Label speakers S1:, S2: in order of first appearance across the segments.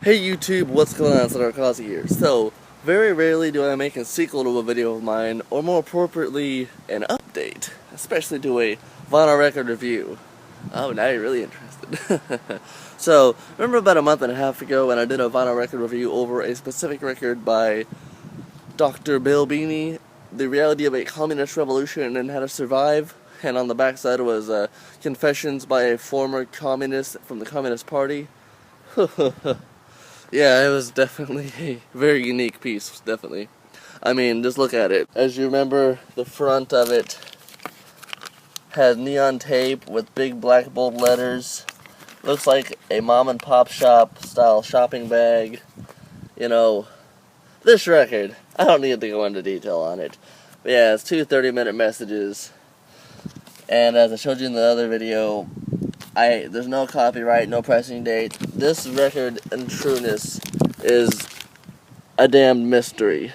S1: Hey YouTube, what's going on? It's Akaza here. So, very rarely do I make a sequel to a video of mine, or more appropriately, an update, especially to a vinyl record review. Oh, now you're really interested. So, remember about a month and a half ago when I did a vinyl record review over a specific record by Dr. Bill Beeny, The Reality of a Communist Revolution and How to Survive? And on the backside was Confessions by a Former Communist from the Communist Party. Yeah, it was definitely a very unique piece, definitely. I mean, just look at it. As you remember, the front of it had neon tape with big black bold letters. Looks like a mom and pop shop style shopping bag. You know, this record, I don't need to go into detail on it. But yeah, it's two 30-minute messages. And as I showed you in the other video, there's no copyright, no pressing date. This record in trueness is a damned mystery.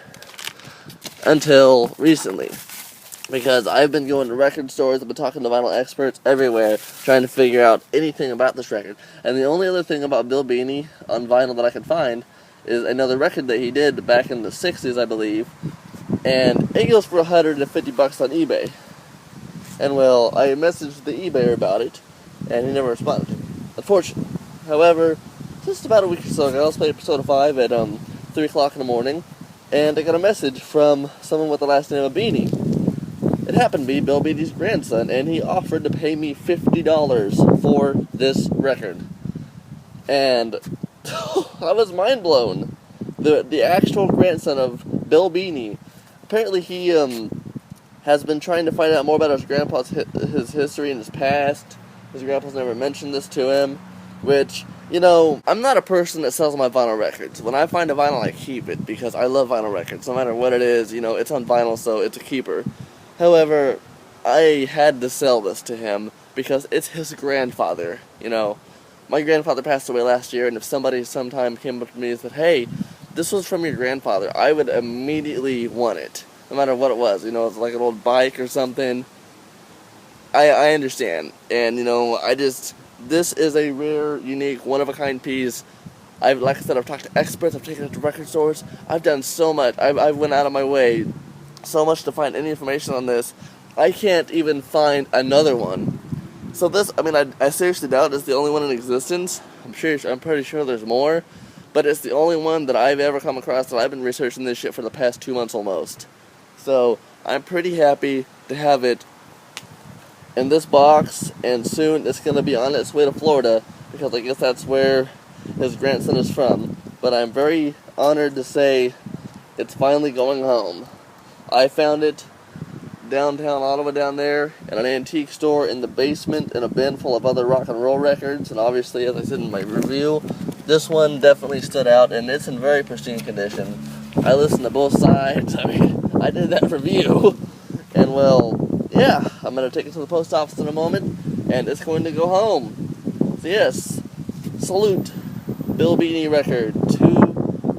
S1: Until recently. Because I've been going to record stores, I've been talking to vinyl experts everywhere, trying to figure out anything about this record. And the only other thing about Bill Beeny on vinyl that I could find is another record that he did back in the 60s, I believe. And it goes for $150 on eBay. And well, I messaged the eBayer about it, and he never responded, unfortunately. However, just about a week or so ago, I was playing Persona 5 at 3 o'clock in the morning, and I got a message from someone with the last name of Beeny. It happened to be Bill Beeny's grandson, and he offered to pay me $50 for this record. And I was mind blown. The actual grandson of Bill Beeny, apparently he has been trying to find out more about his grandpa's his history and his past. His grandpa's never mentioned this to him, which, you know, I'm not a person that sells my vinyl records. When I find a vinyl, I keep it, because I love vinyl records. No matter what it is, you know, it's on vinyl, so it's a keeper. However, I had to sell this to him, because it's his grandfather, you know. My grandfather passed away last year, and if somebody sometime came up to me and said, hey, this was from your grandfather, I would immediately want it. No matter what it was, you know, it's like an old bike or something. I understand, and you know, this is a rare, unique, one-of-a-kind piece. Like I said, I've talked to experts, I've taken it to record stores, I've done so much, I went out of my way so much to find any information on this. I can't even find another one. So this, I mean, I seriously doubt it's the only one in existence. I'm pretty sure there's more, but it's the only one that I've ever come across, and I've been researching this shit for the past 2 months almost. So, I'm pretty happy to have it in this box, and soon it's going to be on its way to Florida, because I guess that's where his grandson is from. But I'm very honored to say it's finally going home. I found it downtown Ottawa down there, in an antique store in the basement, in a bin full of other rock and roll records, and obviously, as I said in my review, this one definitely stood out, and it's in very pristine condition. I listened to both sides. I mean, I did that review, and well, yeah, I'm going to take it to the post office in a moment, and it's going to go home. So yes, salute Bill Beeny record, 2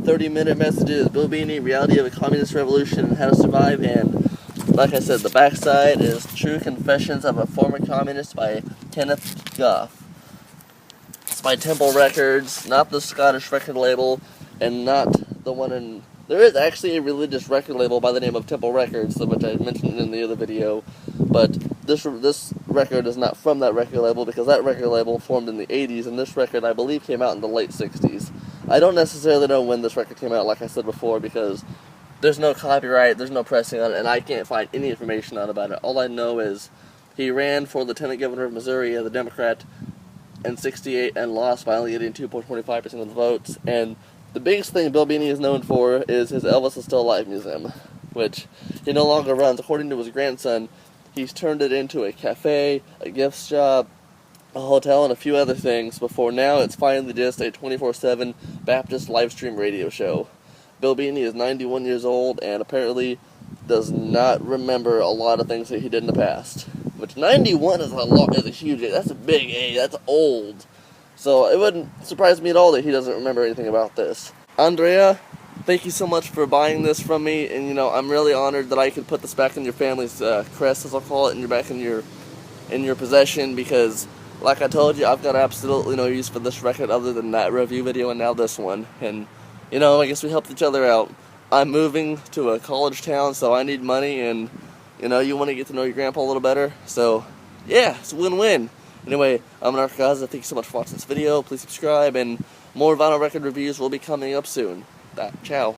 S1: 30-minute messages, Bill Beeny, Reality of a Communist Revolution and How to Survive, and like I said, the backside is True Confessions of a Former Communist by Kenneth Goff. It's by Temple Records, not the Scottish record label, and not the one in... There is actually a religious record label by the name of Temple Records, which I mentioned in the other video, but this record is not from that record label, because that record label formed in the 80s, and this record, I believe, came out in the late 60s. I don't necessarily know when this record came out, like I said before, because there's no copyright, there's no pressing on it, and I can't find any information out about it. All I know is he ran for lieutenant governor of Missouri as a Democrat in '68 and lost by only getting 2.25% of the votes, and the biggest thing Bill Beeny is known for is his Elvis is Still Alive museum, which he no longer runs. According to his grandson, he's turned it into a cafe, a gift shop, a hotel, and a few other things, before now it's finally just a 24/7 Baptist live stream radio show. Bill Beeny is 91 years old and apparently does not remember a lot of things that he did in the past. Which 91 is a huge age. That's a big age. That's old. So it wouldn't surprise me at all that he doesn't remember anything about this. Andrea, thank you so much for buying this from me, and you know, I'm really honored that I could put this back in your family's crest, as I'll call it, and you're back in your possession, because like I told you, I've got absolutely no use for this record other than that review video and now this one. And, you know, I guess we helped each other out. I'm moving to a college town, so I need money, and, you know, you want to get to know your grandpa a little better. So, yeah, it's a win-win. Anyway, I'm Akaza. Thank you so much for watching this video. Please subscribe, and more vinyl record reviews will be coming up soon. Ciao.